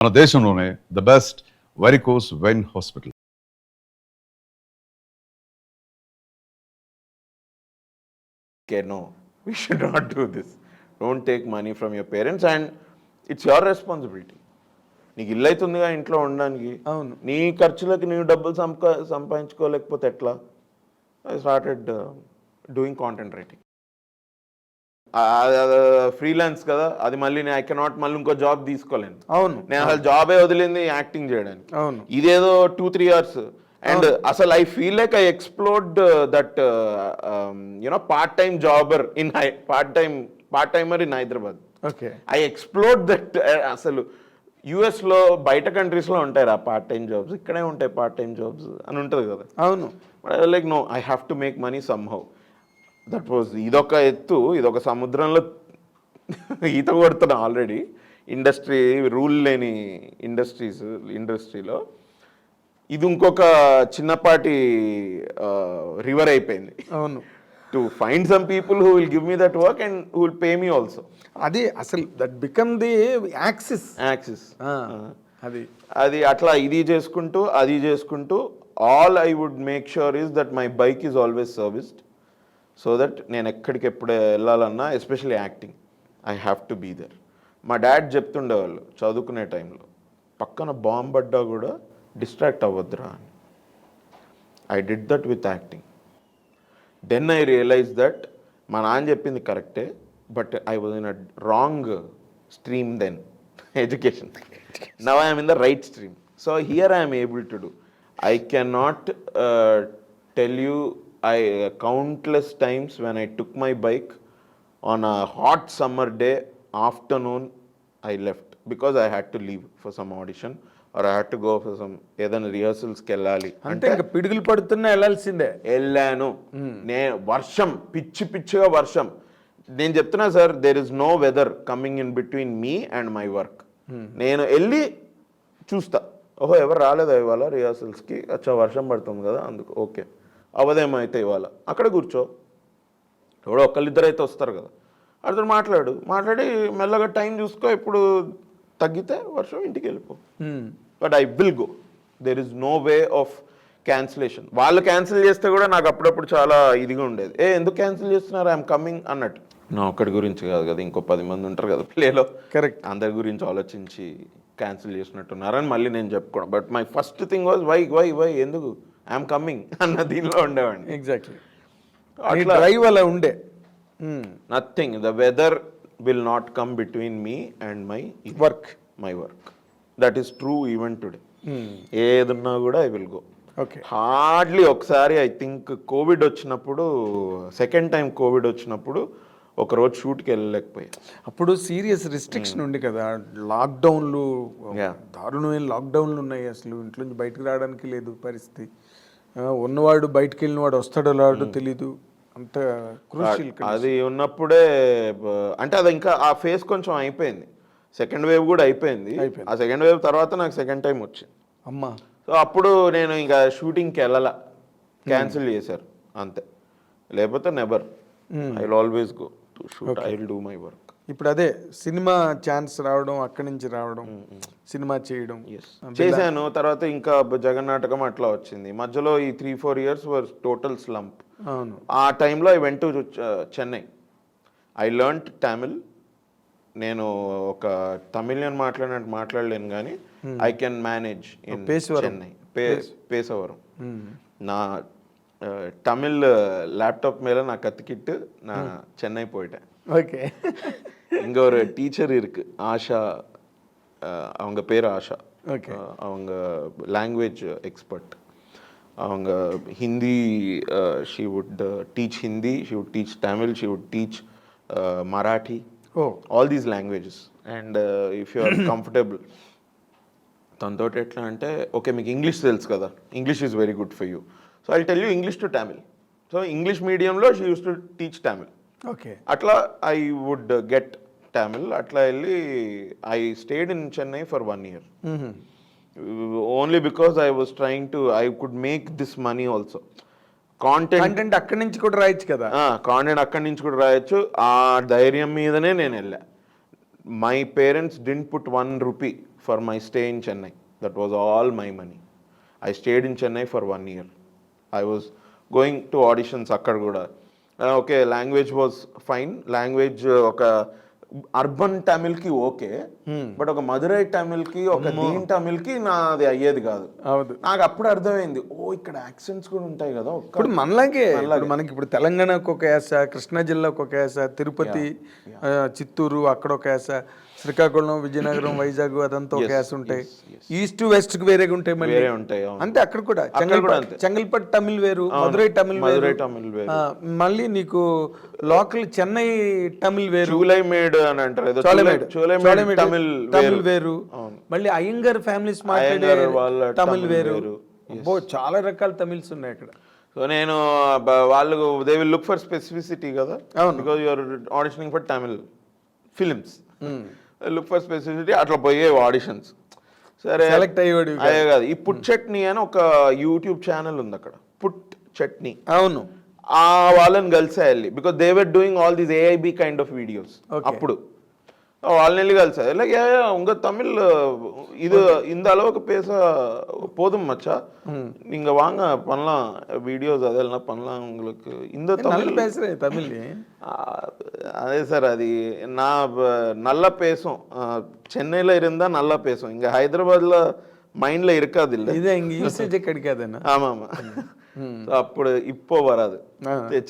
మన దేశంలోనే the best varicose vein hospital. Okay, no, we should not do this. Don't take money from your parents and it's your responsibility. నీకు ఇల్లు అవుతుందిగా ఇంట్లో ఉండడానికి, అవును, నీ ఖర్చులకి నీవు డబ్బులు సంపాదించుకోలేకపోతే ఎట్లా? I started doing content writing. Freelance కదా అది, మళ్ళీ నేను ఐ కెనాట్ మళ్ళీ ఇంకో జాబ్ తీసుకోలేను. అవును, నేను అసలు జాబే వదిలింది యాక్టింగ్ చేయడానికి. అవును, ఇదేదో 2-3 years అండ్ అసలు I feel like I explored that you know part time Jaber in part timer in Hyderabad. Okay, I explored that. అసలు యుఎస్లో బయట కంట్రీస్లో ఉంటాయి రా పార్ట్ టైం జాబ్స్, ఇక్కడే ఉంటాయి పార్ట్ టైం జాబ్స్ అని ఉంటుంది కదా. అవును, like no, I have to make money somehow. That was ఇదొక ఎత్తు, ఇదొక సముద్రంలో ఈత కొడుతున్నా ఆల్రెడీ. ఇండస్ట్రీ రూల్ లేని ఇండస్ట్రీలో ఇది ఇంకొక చిన్నపాటి రివర్ అయిపోయింది. అవును, to find some people who will give me that work and who will pay me also. అది అసలు దట్ బికమ్ ది యాక్సిస్. అది అట్లా ఇది చేసుకుంటూ అది చేసుకుంటూ all I would make sure is that my bike is always serviced, so that నేను ఎక్కడికి ఎప్పుడు వెళ్ళాలన్నా especially acting I have to be there. మా డాడ్ చెప్తుండేవాళ్ళు చదువుకునే టైంలో, పక్కన బాంబ్ పడ్డా కూడా డిస్ట్రాక్ట్ అవ్వద్దురా అని. I did that with acting. Then I realize that మా నాన్న చెప్పింది కరెక్టే, but I was in a wrong stream then, education. Now I am in the right stream. So here I am able to do. I cannot tell you, countless times when I took my bike on a hot summer day afternoon, I left because I had to leave for some audition or I had to go for some ఏదైనా రిహర్సల్స్కి వెళ్ళాలి అంటే ఇంకా పిడుగులు పడుతున్నా వెళ్ళాల్సిందే. వెళ్ళాను నేను. వర్షం పిచ్చిగా వర్షం. నేను చెప్తున్నా sir, there is no weather coming in between me and my work. నేను వెళ్ళి చూస్తా, ఓహో ఎవరు రాలేదా ఇవాళ రిహర్సల్స్కి, అచ్చా వర్షం పడుతుంది కదా అందుకు, ఓకే అవదేమో అయితే ఇవాళ అక్కడ కూర్చో, ఎవడో ఒకళ్ళిద్దరు అయితే వస్తారు కదా, అతను మాట్లాడి మెల్లగా టైం చూసుకో, ఇప్పుడు తగ్గితే వర్షం ఇంటికి వెళ్ళిపో. But I will go. There is no way of cancellation. వాళ్ళు క్యాన్సిల్ చేస్తే కూడా నాకు అప్పుడప్పుడు చాలా ఇదిగా ఉండేది, ఎందుకు క్యాన్సిల్ చేస్తున్నారు, ఐఎమ్ కమింగ్ అన్నట్టు. నా ఒక్కడి గురించి కాదు కదా, ఇంకో 10 మంది ఉంటారు కదా ప్లేలో, కరెక్ట్, అందరి గురించి ఆలోచించి క్యాన్సిల్ చేసినట్టున్నారని మళ్ళీ నేను చెప్పుకోవడం. But my first thing was why ఎందుకు ఐఎమ్ కమింగ్ అన్న దీనిలో ఉండేవాడిని. ఎగ్జాక్ట్లీ, అట్లా డ్రైవ్ అలా ఉండే. Nothing, the weather will not come between me and my work. That is true even today. ఏదున్నా కూడా I will go. Okay, hardly ఒకసారి ఐ థింక్ కోవిడ్ వచ్చినప్పుడు, సెకండ్ టైం కోవిడ్ వచ్చినప్పుడు ఒకరోజు షూట్కి వెళ్ళలేకపోయా. అప్పుడు సీరియస్ రిస్ట్రిక్షన్ ఉంది కదా, లాక్డౌన్లు, దారుణమైన లాక్డౌన్లు ఉన్నాయి. అసలు ఇంట్లో నుంచి బయటకు రావడానికి లేదు పరిస్థితి. ఉన్నవాడు బయటకు వెళ్ళినవాడు వస్తాడో రాడో తెలీదు, అంత క్రూషియల్. అది ఉన్నప్పుడే అంటే అది ఇంకా ఆ ఫేజ్ కొంచెం అయిపోయింది, సెకండ్ వేవ్ కూడా అయిపోయింది. ఆ సెకండ్ వేవ్ తర్వాత నాకు సెకండ్ టైం వచ్చింది అమ్మా. సో అప్పుడు నేను ఇంకా షూటింగ్కి వెళ్ళాల, క్యాన్సిల్ చేశారు అంతే. లేకపోతే never, I will always go to shoot, I will do my work. ఇప్పుడు అదే సినిమా ఛాన్స్ రావడం, అక్కడి నుంచి రావడం, సినిమా చేయడం చేశాను. తర్వాత ఇంకా జగన్నాటకం అట్లా వచ్చింది. మధ్యలో ఈ 3-4 years వర్ టోటల్ స్లంప్. ఆ టైంలో I went to Chennai. I learned Tamil. నేను ఒక తమిళియన్ మాట్లాడలేను కానీ I can manage in Chennai, పేసవరం. నా தமிழ் லேப்டாப் மேலே நான் கற்றுக்கிட்டு நான் சென்னை போயிட்டேன். ஓகே, இங்கே ஒரு டீச்சர் இருக்கு, ஆஷா, அவங்க பேர் ஆஷா. ஓகே, அவங்க லாங்குவேஜ் எக்ஸ்பர்ட். அவங்க Hindi, she would teach Hindi, she would teach Tamil, she would teach Marathi, all these languages. And if you are comfortable తనతో ఎట్లా అంటే, ఓకే మీకు ఇంగ్లీష్ తెలుసు కదా, English is very good for you, so I tell you English to Tamil. So English మీడియంలో she uses to teach Tamil. Okay, అట్లా I would get Tamil. అట్లా వెళ్ళి I stayed in Chennai for 1 year. Only because I was trying to, I could make this money also. Content అక్కడి నుంచి కూడా రాయొచ్చు కదా, content అక్కడి నుంచి కూడా రాయొచ్చు. ఆ ధైర్యం మీదనే నేను వెళ్ళా. My parents didn't put 1 rupee for my stay in Chennai. That was all my money. I stayed in Chennai for 1 year. I was going to auditions akkada kuda. Okay, language was fine. Language ఒక urban తమిళ్కి okay, but ఒక మధురై తమిళ్కి ఒక దీన్ తమిళ్కి నాది అయ్యేది కాదు. నాకు అప్పుడు అర్థమైంది, ఓ ఇక్కడ యాక్సెంట్స్ కూడా ఉంటాయి కదా. ఇప్పుడు మనలాగే మనకి ఇప్పుడు తెలంగాణకు ఒక యాస, కృష్ణా జిల్లాకు ఒక యాస, తిరుపతి, చిత్తూరు అక్కడ ఒక యాస, శ్రీకాకుళం, విజయనగరం, వైజాగ్ అదంతా ఒక యాస ఉంటాయి. ఈస్ట్ వెస్ట్ కి వేరేగా ఉంటాయి, మళ్ళీ ఉంటాయి. అంతే అక్కడ కూడా చెంగల్పట్టు తమిళ్ వేరు, మధురై తమిళ్ వేరు, మళ్ళీ నీకు లోకల్ చెన్నై తమిళ్ వేరు, చూలైమేడ్ అని అంటారు, తమిళ్ వేరు, మళ్ళీ అయ్యంగార్ ఫ్యామిలీస్ మాట్లాడే తమిళ్ వేరు. చాలా రకాల తమిళ్స్ ఉన్నాయి అక్కడ. సో నేను వాళ్ళు they will look for specificity కదా, because you're auditioning for Tamil films, look for specificity. అట్లా పోయే ఆడిషన్స్. సరే సెలెక్ట్ అయ్యేవాడు. అదే కాదు, ఈ పుట్ చట్నీ అని ఒక యూట్యూబ్ ఛానల్ ఉంది అక్కడ, పుట్ చట్నీ. అవును, ఆ వాళ్ళని కలిసా వెళ్ళి, because they were doing all these AIB kind of videos. అప్పుడు వాళ్ళని వెళ్ళి కలిసా, లైక్ உங்க தமிழ் இது இந்த அளவுக்கு பேச போதும் மச்சா, நீங்க வாங்க பண்ணலாம் வீடியோஸ், அதெல்லாம் பண்ணலாம் உங்களுக்கு. இந்த தமிழ் அதே சார், அது நான் நல்லா பேசும், சென்னையில் இருந்தால் நல்லா பேசும், இங்கே ஹைதராபாத்தில் மைண்டில் இருக்காது. இல்லை இது இங்கே யூசேஜே கிடைக்காதுண்ணா. ஆமாம் ஆமாம். அப்படி இப்போ வராது,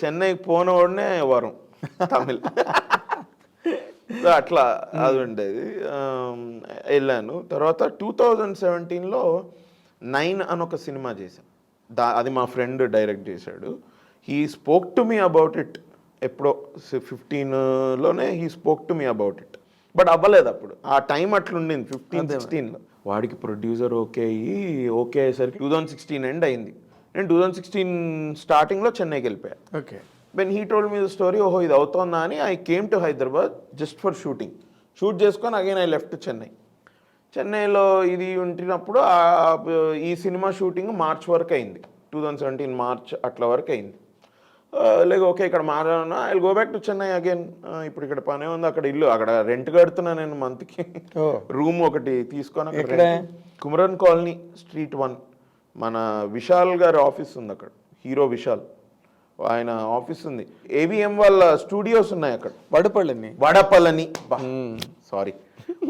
చెన్నైకి పోన ఉடனே వరం తమిళ్. అట్లా అది ఉండేది. వెళ్ళాను. తర్వాత 2017లో 9 అని ఒక సినిమా చేశాను. అది మా ఫ్రెండ్ డైరెక్ట్ చేశాడు. He spoke to me about it ఎప్పుడో 15లోనే he spoke to me about it, but అవ్వలేదు అప్పుడు. ఆ టైం అట్లుండింది 15-16లో. వాడికి ప్రొడ్యూసర్ ఓకే అయ్యేసరికి 2016 ఎండ్ అయింది. నేను 2016 స్టార్టింగ్లో చెన్నైకి వెళ్ళిపోయాను. Okay. When he told me the story, ఓహో ఇది అవుతుందా అని, I came to Hyderabad just for shoot చేసుకొని అగైన్ ఐ లెఫ్ట్ చెన్నైలో ఇది ఉంటున్నప్పుడు ఈ సినిమా షూటింగ్ మార్చ్ వరకు అయింది, 2017 మార్చ్ అట్లా వరకు అయింది. లైక్ ఓకే ఇక్కడ మారాను, I will go back to Chennai again. ఇప్పుడు ఇక్కడ పనే ఉంది, అక్కడ ఇల్లు, అక్కడ రెంట్ కడుతున్నా నేను మంత్కి. రూమ్ ఒకటి తీసుకొని అక్కడ కుమరన్ కాలనీ స్ట్రీట్ 1 మన విశాల్ గారి ఆఫీస్ ఉంది అక్కడ, హీరో విశాల్, ఆయన ఆఫీస్ ఉంది. ఏవిఎం వాళ్ళ స్టూడియోస్ ఉన్నాయి అక్కడ, వడపల్లని సారీ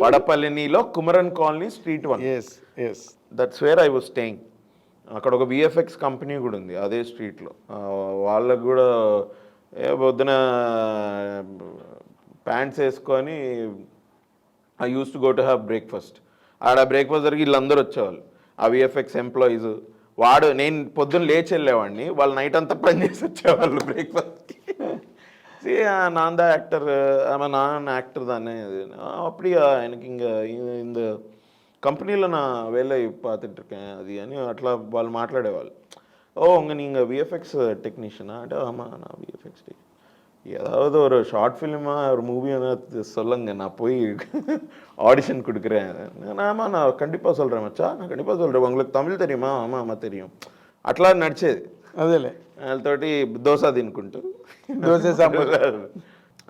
వడపల్లిలో Kumaran colony street 1. That's where I was staying. అక్కడ ఒక విఎఫ్ఎక్స్ కంపెనీ కూడా ఉంది అదే స్ట్రీట్లో. వాళ్ళకు కూడా పొద్దున ప్యాంట్స్ వేసుకొని I use to go to have breakfast. ఆడ బ్రేక్ఫాస్ట్ జరిగి వీళ్ళందరూ వచ్చేవాళ్ళు, ఆ విఎఫ్ఎక్స్ ఎంప్లాయీస్. నేను పొద్దున్న లేచి వెళ్ళేవాడిని, వాళ్ళు నైట్ అంతా పని చేసి వచ్చేవాళ్ళు బ్రేక్ఫాస్ట్కి. நான் தான் ஆக்டர், ஆமாம் நான் ஆக்டர் தானே. அப்படியா, எனக்கு இங்கே இந்த కంపెనీలో నా వేళ பார்த்துட்ருக்கேன் అది అని అట్లా వాళ్ళు మాట్లాడేవాళ్ళు. நீங்கள் விஎஃப்எக்ஸ் டெக்னீஷியனா అంటే ஆமாம் நான் விஎஃப்எக்ஸ் டெக். ஏதாவது ஒரு ஷார்ட் ஃபிலிமா ஒரு மூவியான சொல்லுங்க, நான் போய் ஆடிஷன் கொடுக்குறேன். ஆமாம் நான் கண்டிப்பாக சொல்கிறேன் மச்சா, நான் கண்டிப்பாக சொல்கிறேன். உங்களுக்கு தமிழ் தெரியுமா? ஆமாம் ஆமாம் தெரியும். అట్లా నడిచేది. అదేలే, వాళ్ళతోటి దోశ తినుకుంటూ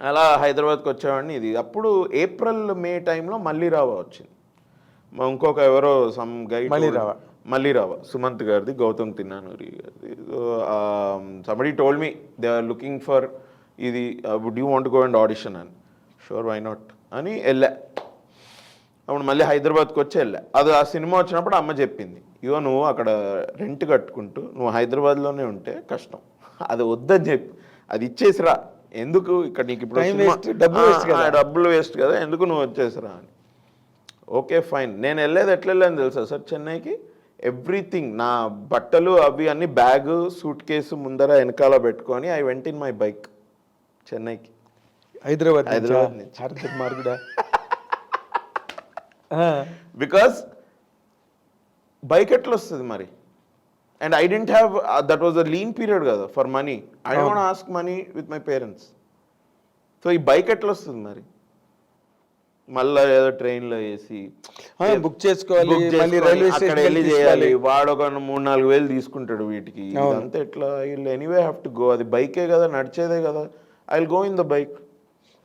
అలా హైదరాబాద్కి వచ్చేవాడిని. ఇది అప్పుడు ఏప్రిల్ మే టైంలో మల్లీరావా వచ్చింది. ఇంకొక ఎవరో సమ్ గైడ్, మల్లీరావా సుమంత్ గారిది, గౌతమ్ తిన్నానూరి గారిది. somebody told me they are looking for ఇది, would you want go and audition అని. షూర్, వై నాట్ అని వెళ్ళా. అప్పుడు మళ్ళీ హైదరాబాద్కి వచ్చి వెళ్ళా. అది ఆ సినిమా వచ్చినప్పుడు అమ్మ చెప్పింది, ఇగో నువ్వు అక్కడ రెంట్ కట్టుకుంటూ నువ్వు హైదరాబాద్లోనే ఉంటే కష్టం, అది వద్దని చెప్పి అది ఇచ్చేసిరా, ఎందుకు ఇక్కడ నీకు ఇప్పుడు డబ్బులు వేస్ట్ కదా, ఎందుకు నువ్వు వచ్చేసిరా అని. Okay fine. నేను వెళ్ళేది ఎట్లా వెళ్ళాను తెలుసా సార్ చెన్నైకి? ఎవ్రీథింగ్, నా బట్టలు అవి అన్ని బ్యాగ్ సూట్ కేసు ముందర వెనకాల పెట్టుకొని I went in my bike చెన్నైకి. హైదరాబాద్ నుంచి బికాస్ బైక్ ఎట్లా వస్తుంది మరి? And I didn't have, that was a lean period కదా for money. I don't ask money with my parents. So ఈ బైక్ ఎట్లా వస్తుంది మరి? మళ్ళీ ఏదో ట్రైన్లో వేసి బుక్ చేసుకోవాలి, అక్కడ వెళ్ళి చేయాలి. వాడు ఒక 3-4 వేలు తీసుకుంటాడు వీటికి. అంతే ఎట్లా? వీళ్ళు ఎనీవే హ్యావ్ టు గో. అది బైకే కదా, నడిచేదే కదా. I will go in the bike.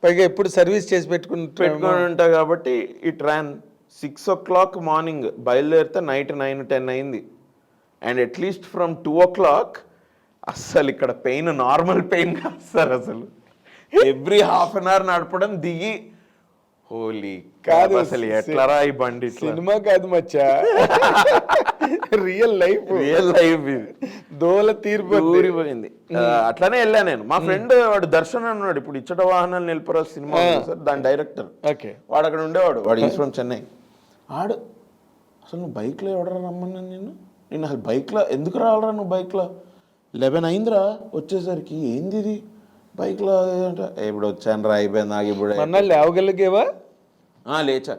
పైగా ఎప్పుడు సర్వీస్ చేసి పెట్టుకుని ఉంటా కాబట్టి ఇట్ ర్యాన్ 6 o'clock మార్నింగ్ బయలుదేరితే నైట్ 9-10 అయింది. అండ్ అట్లీస్ట్ ఫ్రమ్ 2 o'clock అస్సలు ఇక్కడ పెయిన్ నార్మల్ పెయిన్ కాదు సార్. అసలు ఎవ్రీ హాఫ్ అన్ అవర్ నడపడం దిగి హోలీ కాదు అసలు ఎట్లరా ఈ బండి సినిమా కాదు మచ్చా, రియల్ లైఫ్ ఇది దోల ఊరిపోయింది. అట్లానే వెళ్ళా నేను. మా ఫ్రెండ్ వాడు దర్శన్ అన్నాడు, ఇప్పుడు ఇచ్చట వాహనాలు నిలిపరా సినిమా సార్, దాని డైరెక్టర్. ఓకే, వాడు అక్కడ ఉండేవాడు, వాడు ఈజ్ ఫ్రమ్ చెన్నై. ఆడు అసలు నువ్వు బైక్లో ఎవడరా రమ్మన్నా నేను అసలు బైక్లో ఎందుకు రావాలరా నువ్వు బైక్లో, 11 అయిందిరా వచ్చేసరికి, ఏంది ఇది బైక్లో అంటే ఇప్పుడు వచ్చాను రా అయిపోయింది నాకు ఇప్పుడు లేవగలిగేవా. లేచా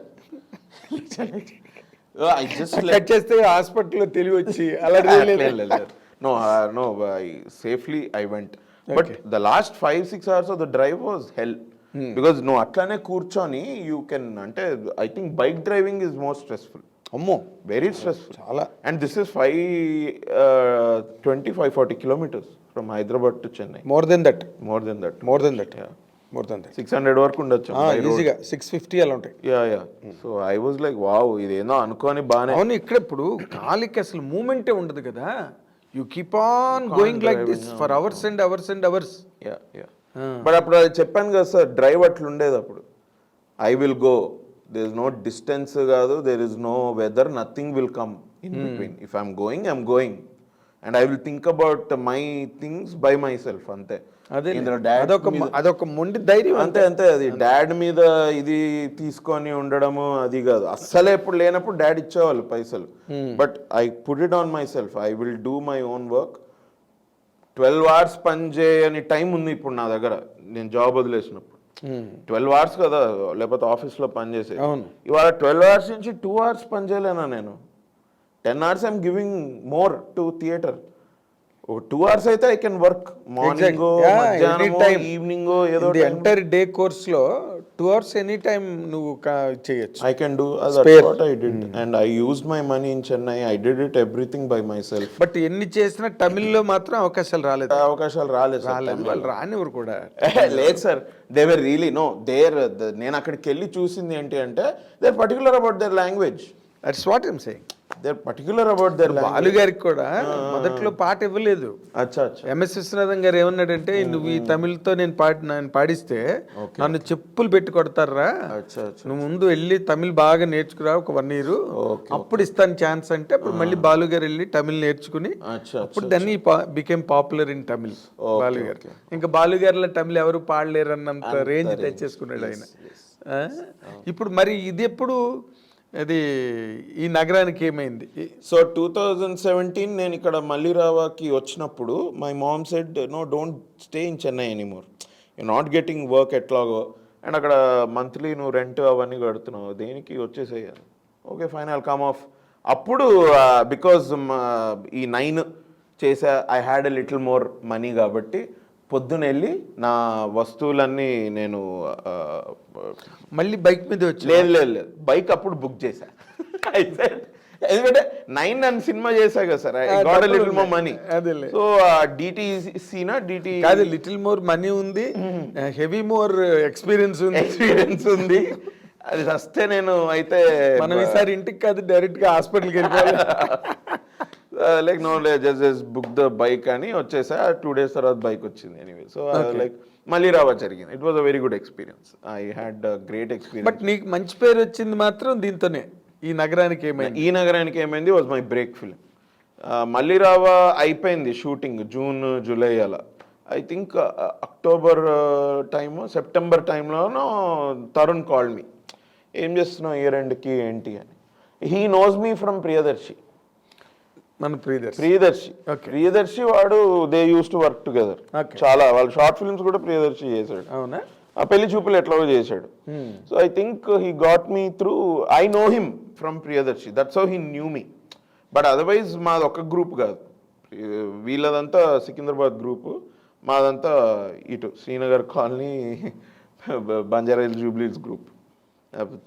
కట్ చేస్తే హాస్పిటల్లో తెలివి వచ్చి అలా no no safely I went, but the last 5-6 hours of the drive was hell, because no atlane కూర్చొని you can ante I think bike driving is more stressful. అమ్మో, very stressful చాలా. And this is 25-40 kilometers from Hyderabad to Chennai. more than that Yeah, more than that 600 వరకు ఉండొచ్చు ఈజీగా. 650 అలా ఉంటాయి. yeah so I was like wow ఇదేదో అనుకోని బానే. అవును, ఇక్కడ ఇప్పుడు కాలికి అసలు మూమెంటే ఉండదు కదా, you keep on going like this for hours and hours and hours. yeah but అప్పుడు అది చెప్పాను కదా సార్, డ్రైవ్ అట్లా ఉండేది అప్పుడు. I will go, there is no distance కాదు, there is no weather, nothing will come in between. If I'm going and I will think about my things by my self, అంతే. అదే అదొక మొండి ధైర్యం, అంతే. అది డాడ్ మీద ఇది తీసుకొని ఉండడము అది కాదు. అస్సలే ఎప్పుడు లేనప్పుడు డాడ్ ఇచ్చేవాళ్ళు పైసలు, but I put it on my self. I will do my own work. 12 hours పని చేయని టైం ఉంది ఇప్పుడు నా దగ్గర, నేను జాబ్ వదిలేసినప్పుడు. 12 hours కదా, లేకపోతే ఆఫీస్లో పని చేసే. ఇవాళ 12 hours నుంచి 2 hours పని చేయలేనా నేను. 10 hours I'm giving more to theatre. 2 hours అయితే I can work, morning evening ఏదో. ఎంటైర్ డే కోర్స్ లో 2 hours ఎనీ టైం నువ్వు చేయొచ్చు. I can do what I did, and I used my money in Chennai. I did it everything by myself. But ఎన్ని చేసినా తమిళ్లో మాత్రం అవకాశాలు రాలేదు. రాలేదు వాళ్ళు రానివ్వరు కూడా. లేదు sir, they were really no there. నేను అక్కడికి వెళ్ళి చూసింది ఏంటి అంటే, they are particular about their language. That's what I'm saying. They are particular about their language. Balu గారికి కూడా మొదట్లో పాట ఇవ్వలేదు. అచ్చా ఎంఎస్ విశ్వనాథన్ గారు ఏమన్నాడంటే, నువ్వు ఈ తమిళ్తో నేను పాడిస్తే నన్ను చెప్పులు పెట్టి కొడతారా, నువ్వు ముందు వెళ్ళి తమిళ్ బాగా నేర్చుకురా ఒక 1 year, అప్పుడు ఇస్తాను ఛాన్స్ అంటే, అప్పుడు మళ్ళీ బాలు గారు వెళ్ళి తమిళ్ నేర్చుకుని అప్పుడు దాన్ని became popular in Tamil Balu గారు. ఇంకా బాలు గారిలో తమిళ్ ఎవరు పాడలేరు అన్నంత రేంజ్ తెచ్చేసుకున్నాడు ఆయన. ఇప్పుడు మరి ఇది ఎప్పుడు అది ఈ నగరానికి ఏమైంది? సో 2017 నేను ఇక్కడ మల్లిరావాకి వచ్చినప్పుడు my mom said no don't stay in Chennai anymore, you not getting work ఎట్లాగో, అండ్ అక్కడ మంత్లీ నువ్వు రెంట్ అవన్నీ కడుతున్నావు, దేనికి వచ్చేసేయాలి. Okay fine, I'll come off. అప్పుడు బికాజ్ ఈ 9 చేసా, I had a little more money కాబట్టి పొద్దున వెళ్ళి నా వస్తువులన్నీ నేను మళ్ళీ బైక్ మీద వచ్చి లేదు బైక్ అప్పుడు బుక్ చేశా. ఎందుకంటే 9 అని సినిమా చేశా కదా sir, I got a little more money. So డిటి కాదు, లిటిల్ మోర్ మనీ ఉంది, హెవీ మోర్ ఎక్స్పీరియన్స్ ఉంది. అది వస్తే నేను అయితే మనం ఈసారి ఇంటికి కాదు డైరెక్ట్ గా హాస్పిటల్కి వెళ్ళిపోవాలి. Like no just book the bike అని వచ్చేసా. 2 days తర్వాత బైక్ వచ్చింది. ఎనీవే, సో లైక్ మళ్ళీ రావా జరిగింది. It was a very good experience. I had great experience. But నీకు మంచి పేరు వచ్చింది మాత్రం దీంతోనే. ఈ నగరానికి ఏమైంది was my break film. Malli Raava అయిపోయింది షూటింగ్ జూన్ జూలై అలా. I think October time September టైంలోనో తరుణ్ కాల్ మీ, ఏం చేస్తున్నావు ఇయర్ ఎండ్కి ఏంటి అని. He knows me from Priyadarshi. మన ప్రియదర్శి వాడు they used to work together. చాలా వాళ్ళు షార్ట్ ఫిల్మ్స్ కూడా ప్రియదర్శి చేశాడు. అవునా? ఆ పెళ్లి చూపులు ఎట్లాగో చేశాడు. So I think he got me through, I know him from Priyadarshi, that's how he knew me. But otherwise మాది ఒక గ్రూప్ కాదు, వీళ్ళదంతా సికింద్రాబాద్ గ్రూపు, మాదంతా ఇటు శ్రీనగర్ కాలనీ బంజారాహిల్స్ జూబ్లీస్ గ్రూప్.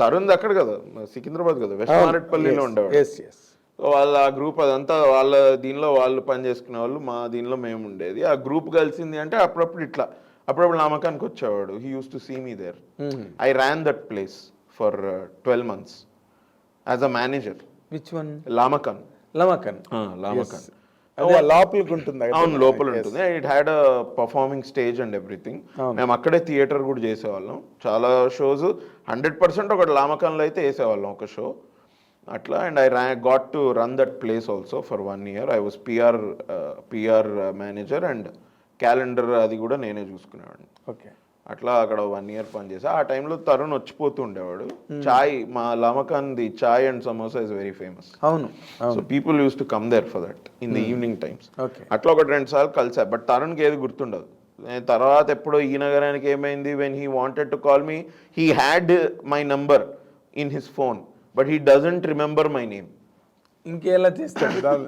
తరుణ్ అక్కడ కదా, సికింద్రాబాద్ కదా, వెస్ట్ మారెట్పల్లిలో ఉండేవాడు. వాళ్ళ ఆ గ్రూప్ అదంతా వాళ్ళ దీనిలో వాళ్ళు పని చేసుకునే వాళ్ళు, మా దీనిలో మేము ఉండేది. ఆ గ్రూప్ కలిసింది అంటే అప్పుడప్పుడు నామకానికి వచ్చేవాడు. He used to see me there. I ran that place for 12 months. As a manager. Which one? Lamakaan. Lamakaan. Lamakaan. అదే లోపలికి ఉంటుంది. అవును, లోపల ఉంటుంది. It had a performing stage and everything. మేము అక్కడే థియేటర్ కూడా చేసేవాళ్ళం. చాలా షోస్ 100% ఒకటి లామకాన్లో అయితే వేసేవాళ్ళం ఒక షో అట్లా. And I got to run that place also for 1 year. I was PR manager and calendar అది కూడా నేనే చూసుకునేవాడిని. ఓకే. అట్లా అక్కడ 1 year పనిచేసా. ఆ టైంలో తరుణ్ వచ్చిపోతూ ఉండేవాడు. చాయ్, మా లామకాన్ది chai and samosa is very famous. అవును. So people use to come there for that in the evening times. Okay. అట్లా 1-2 సార్లు కలిసా. బట్ తరుణ్కి ఏది గుర్తుండదు. నేను తర్వాత ఎప్పుడో ఈ నగరానికి ఏమైంది, when he wanted to call me, he had my number in his phone but he doesn't remember my name. ఇంకేలా చేస్తాడు?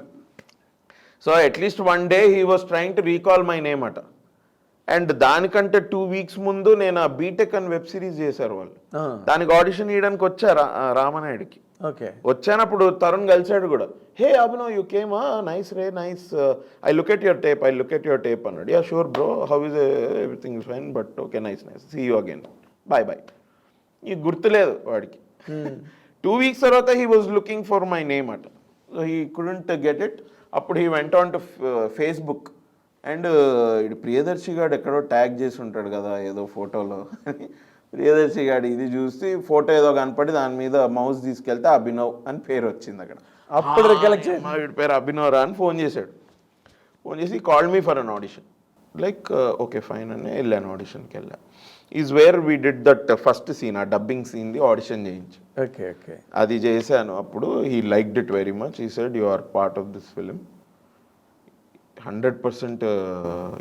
So at least 1 day he was trying to recall my name అట. అండ్ దానికంటే 2 weeks ముందు నేను ఆ BTech అని web series చేశారు వాళ్ళు. దానికి ఆడిషన్ ఇవ్వడానికి వచ్చా రామనాయుడికి. ఓకే. వచ్చానప్పుడు తరుణ్ కలిసాడు కూడా. హే అభినవ్, యూ కేమా, నైస్ రే, nice, I look at your tape అన్నాడు. Yeah sure bro, how is everything is fine, but okay, nice see you again, bye. ఈ గుర్తులేదు వాడికి. 2 weeks తర్వాత he was looking for my name అట. So he couldn't get it. అప్పుడు he went on to Facebook and ఇది ప్రియదర్శి గాడు ఎక్కడో tag చేసి ఉంటాడు కదా ఏదో ఫోటోలో. ప్రియదర్శి గాడు ఇది చూసి ఫోటో ఏదో కనపడి దాని మీద మౌస్ తీసుకెళ్తే అభినవ్ అని పేరు వచ్చింది అక్కడ. అప్పుడు రికలెక్షన్, వీడి పేరు అభినవ్ రా అని ఫోన్ చేశాడు. ఫోన్ చేసి call me for an audition. Like okay fine అని వెళ్ళాను, ఆడిషన్కి వెళ్ళా. Is where we did that first scene, ఆ డబ్బింగ్ సీన్ది ఆడిషన్ చేయించి. ఓకే. ఓకే. అది చేశాను. అప్పుడు he liked it very much. He said you are part of this film, 100%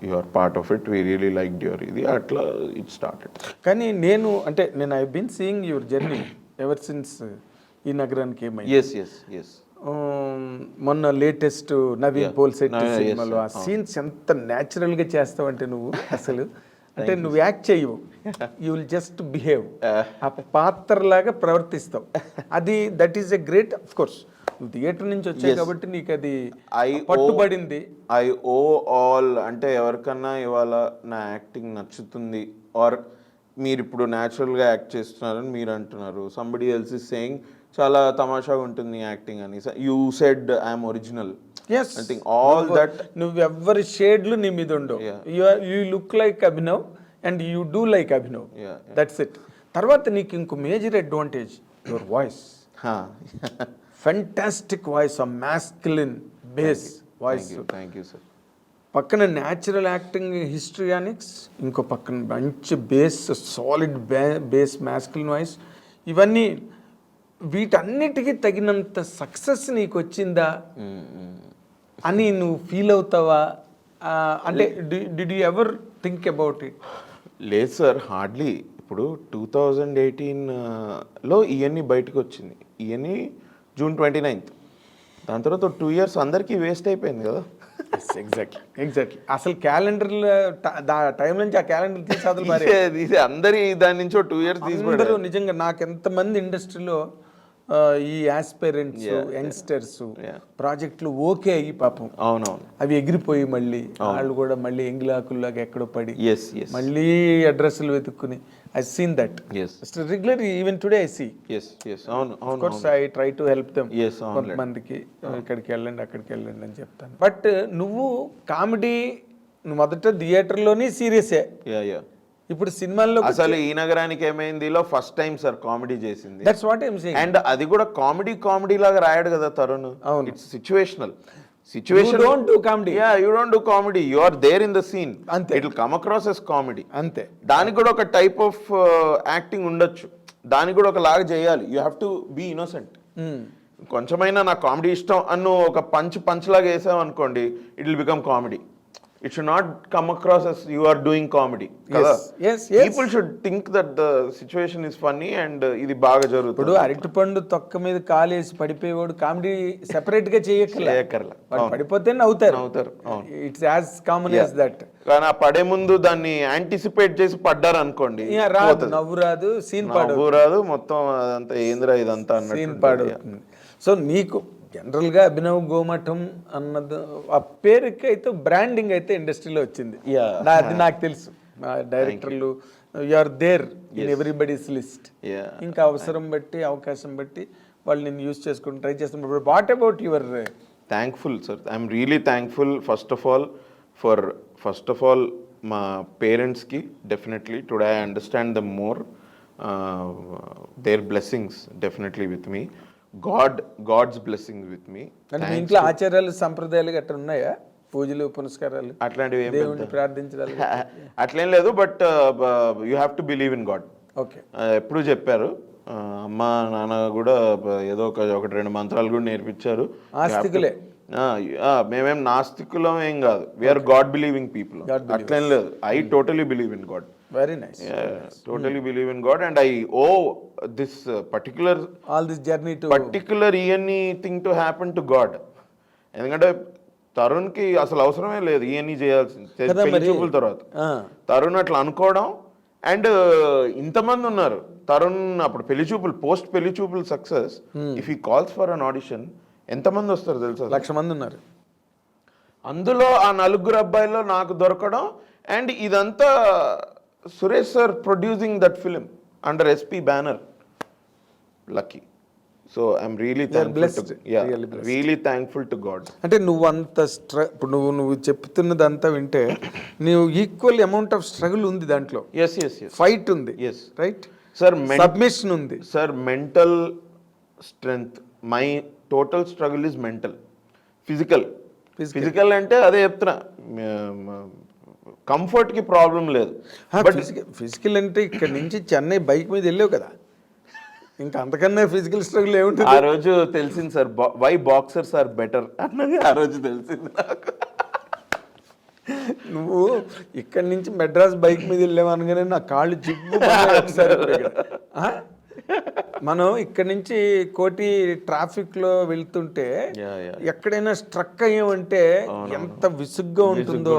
you are part of it, we really liked your ఇది. అట్లా it started. కానీ నేను I been seeing your journey ever since ఈ నగరానికి ఏమైంది. Yes. మొన్న latest Naveen Polishetty సినిమాలో ఆ సీన్స్ ఎంత న్యాచురల్గా చేస్తావంటే నువ్వు అసలు అంటే నువ్వు యాక్ట్ చేయవు, యూ విల్ జస్ట్ బిహేవ్, ఆ పాత్రలాగా ప్రవర్తిస్తావు. అది that is a great. Of course నువ్వు థియేటర్ నుంచి వచ్చావు కాబట్టి నీకు అది పట్టుబడింది. I O all. అంటే ఎవరికన్నా ఇవాళ నా యాక్టింగ్ నచ్చుతుంది ఆర్ మీరు ఇప్పుడు న్యాచురల్గా యాక్ట్ చేస్తున్నారని మీరు అంటున్నారు, సంబడి ఎల్స్ ఇస్ సేయింగ్ చాలా తమాషాగా ఉంటుంది యాక్టింగ్ అని, you said I'm original. I think all that. నువ్వు ఎవరి షేడ్లు నీ మీద ఉండవు. You look like Abhinav and you do like Abhinav, that's it. తర్వాత నీకు ఇంకో major advantage your voice. Fantastic voice, ఆ masculine bass voice. Thank you sir. పక్కన న్యాచురల్ యాక్టింగ్ హిస్ట్రియానిక్స్, ఇంకో పక్కన మంచి bass, solid bass masculine voice. ఇవన్నీ వీటన్నిటికీ తగినంత సక్సెస్ నీకు వచ్చిందా అని నువ్వు ఫీల్ అవుతావా? అంటే did you ever think about it? లేదు సార్, హార్డ్లీ. ఇప్పుడు 2018లో ఇవన్నీ బయటకు వచ్చింది. ఇవన్నీ June 29th. దాని తర్వాత 2 years అందరికీ వేస్ట్ అయిపోయింది కదా. ఎగ్జాక్ట్లీ. అసలు క్యాలెండర్లో టైం నుంచి ఆ క్యాలెండర్ తీసి అందరి దాని నుంచి 2 years తీసుకుంటారు. నిజంగా నాకు ఎంతమంది ఇండస్ట్రీలో ఈ ఆస్పైరెంట్స్, యంగ్స్టర్స్ ప్రాజెక్టులు ఓకే అయ్యి పాపం అవునవును అవి ఎగిరిపోయి మళ్ళీ వాళ్ళు కూడా మళ్ళీ ఎంగిలాకుల్లాగా ఎక్కడో పడి మళ్ళీ అడ్రస్లు వెతుక్కుని I seen that regularly. Even today I see. Of course I try to help them. కొంతమందికి ఇక్కడికి వెళ్ళండి అక్కడికి వెళ్ళండి అని చెప్తాను. బట్ నువ్వు కామెడీ నువ్వు మొదట థియేటర్లోని సీరియసే, ఇప్పుడు సినిమాల్లో అసలు ఈ నగరానికి ఏమైందిలో ఫస్ట్ టైం సార్ కామెడీ చేసింది. That's what I am saying. And అది కూడా కామెడీ లాగా రాయడు కదా తరుణ్. అవును, it's situational. You don't do comedy. Yeah, you don't do comedy. You are there in the scene. Ante. It will come across as comedy. Ante. దానికి కూడా ఒక type of acting ఉండొచ్చు, దానికి కూడా ఒక లాగా చేయాలి. You have to be innocent. కొంచెమైనా నాకు కామెడీ ఇష్టం అన్ను ఒక పంచ్ లాగా వేసాం అనుకోండి, it will become comedy. It should not come across as you are doing comedy. Yes. People should think that the situation is funny and ఇది బాగా జరుగుతుంది. ఇప్పుడు అరటిపండు తొక్క మీద కాలేసి పడిపోయేవాడు కామెడీ సెపరేట్ గా చేయక్కర్లా, పడిపోతే నవ్వుతారు. It's as common as that. కానీ ఆ పడే ముందు దాన్ని యాంటిసిపేట్ చేసి పడ్డారు అనుకోండి, నవ్వు రాదు, సీన్ రాదు, మొత్తం అదంతా ఏంద్రా ఇదంతా అన్నట్టు సీన్ పాడవుతుంది. సో నీకు జనరల్గా అభినవ్ గోమఠం అన్నది ఆ పేరుకి అయితే బ్రాండింగ్ అయితే ఇండస్ట్రీలో వచ్చింది. అది నాకు తెలుసు. డైరెక్టర్లు you are there in everybody's list. ఇంకా అవసరం బట్టి అవకాశం బట్టి వాళ్ళు నేను యూస్ చేసుకుని ట్రై చేస్తున్నప్పుడు what about your thankful sir, I'm really thankful first of all మా పేరెంట్స్కి. Definitely today I understand them more, their blessings definitely with me, god's blessings with me. అంటే మీ ఇంట్లో ఆచారాలు సంప్రదాయాలు గట్రా ఉన్నాయా, పూజలు పునస్కారాలు అట్లాంటివి దేవుణ్ణి ప్రార్థించడాలు? అట్లేం లేదు, but you have to believe in God. Okay. ఎప్పుడు చెప్పారు, అమ్మ నాన్న కూడా ఏదో ఒకటి రెండు మంత్రాలు కూడా నేర్పించారు. ఆస్తికులే. మేమేం నాస్తికులం ఏం కాదు, వీఆర్ గాడ్ బిలీవింగ్ పీపుల్. అట్లేం లేదు, I totally believe in God. Very nice. Totally believe in God, and I owe this all this journey to particular ENE thing to happen to God. ఎందుకంటే తరుణ్కి అసలు అవసరమే లేదు ENE చేయాల్సింది పెళ్లి చూపుల తర్వాత. తరుణ్ అట్లా అనుకోవడం, అండ్ ఇంతమంది ఉన్నారు. తరుణ్ అప్పుడు పోస్ట్ పెళ్లి చూపులు success, if he calls for an audition ఎంతమంది వస్తారు తెలుసా? 1,00,000 మంది ఉన్నారు. అందులో ఆ 4 అబ్బాయిలో నాకు దొరకడం, అండ్ ఇదంతా Suresh sir producing that film under SP banner. Lucky. So I'm really thankful to God. అంటే నువ్వు అంత ఇప్పుడు నువ్వు చెప్తున్నదంతా వింటే నువ్వు ఈక్వల్ అమౌంట్ ఆఫ్ స్ట్రగుల్ ఉంది దాంట్లో. ఎస్ ఫైట్ ఉంది. Yes right sir. సబ్మిషన్ ఉంది sir. Mental strength, my total struggle is mental. Physical అంటే అదే చెప్తున్నా, కంఫర్ట్కి ప్రాబ్లం లేదు. ఫిజికల్ అంటే ఇక్కడ నుంచి చెన్నై బైక్ మీద వెళ్ళావు కదా, ఇంకా అంతకన్నా ఫిజికల్ స్ట్రగుల్ ఏముంటుంది? ఆ రోజు తెలిసింది sir, why boxers are better అన్నది ఆ రోజు తెలిసింది నాకు. నువ్వు ఇక్కడి నుంచి మెడ్రాస్ బైక్ మీద వెళ్ళావు అనగానే నా కాళ్ళు జిబ్బు ఒకసారి. మనం ఇక్కడ నుంచి కోటి ట్రాఫిక్ లో వెళ్తుంటే ఎక్కడైనా స్ట్రక్ అయ్యామంటే ఎంత విసుగ్గా ఉంటుందో.